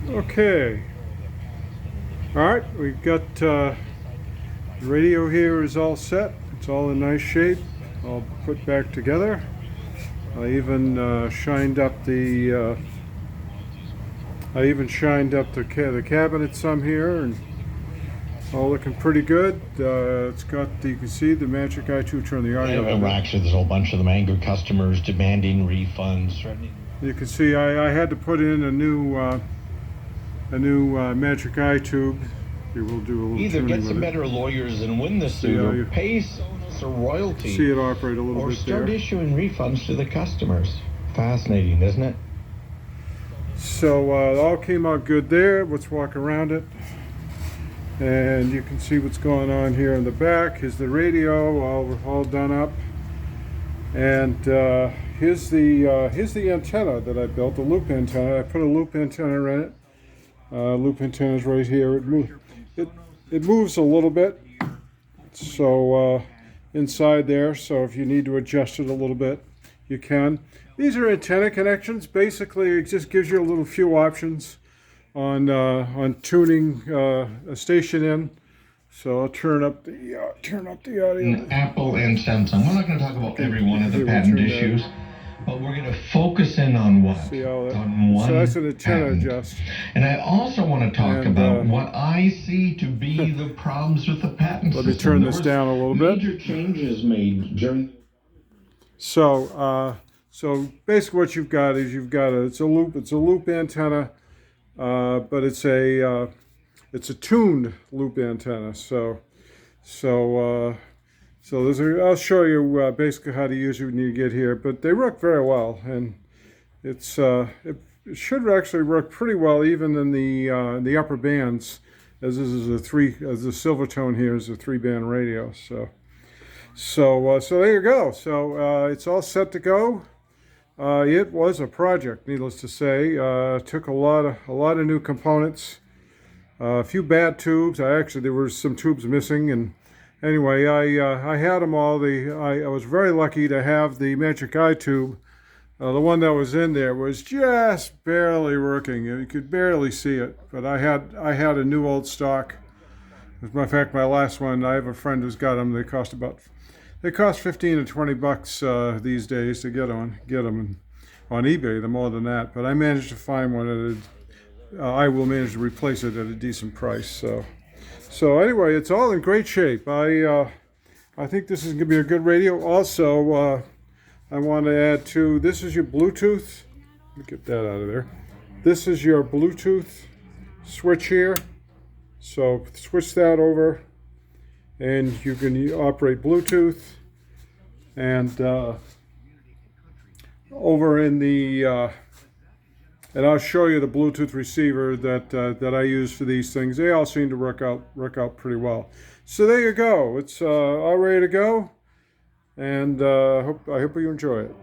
Okay. All right, we've got the radio here is all set. It's all in nice shape, all put back together. I even shined up the the cabinet some here, and all looking pretty good. It's got you can see the Magic Eye 2. Turn the audio Yeah, actually, there's a whole bunch of them, angry customers demanding refunds. You can see I had to put in a new Magic Eye tube. Here, we'll do a little Either tuning get some with better lawyers and win the suit, or pay us a royalty. See it operate a little or bit start there. issuing refunds to the customers. Fascinating, isn't it? So it all came out good there. Let's walk around it, and you can see what's going on here in the back. Here's the radio, all done up, and here's the antenna that I built, the loop antenna. I put a loop antenna in it. Loop antenna is right here. It moves a little bit, so inside there. So if you need to adjust it a little bit, you can. These are antenna connections. Basically, it just gives you a little few options on tuning a station in. So I'll turn up the audio. Apple and Samsung. We're not going to talk about every one of the patent issues, but we're going to focus in on what? See how that, on one so that's an antenna patent. adjust. And I also want to talk about what I see to be the problems with the patent Let system. me turn this down a little bit. Major changes made during. So basically, what you've got is it's a loop antenna, but it's a tuned loop antenna. So I'll show you basically how to use it when you get here. But they work very well, and it should actually work pretty well even in the upper bands, as this is as the Silvertone here is a 3-band radio. So there you go. So it's all set to go. It was a project, needless to say. Took a lot of new components, a few bad tubes. There were some tubes missing, and anyway, I had them all. I was very lucky to have the Magic Eye tube. The one that was in there was just barely working. You could barely see it, but I had a new old stock. As a matter of fact, my last one, I have a friend who's got them. They cost $15 to $20 these days to get them. On eBay, they're more than that. But I managed to find one I will manage to replace it at a decent price. So anyway, it's all in great shape. I think this is going to be a good radio. Also, I want to add to this is your Bluetooth. Let me get that out of there. This is your Bluetooth switch here. So switch that over, and you can operate Bluetooth. And over in the and I'll show you the Bluetooth receiver that I use for these things. They all seem to work out pretty well. So there you go. It's all ready to go, and I hope you enjoy it.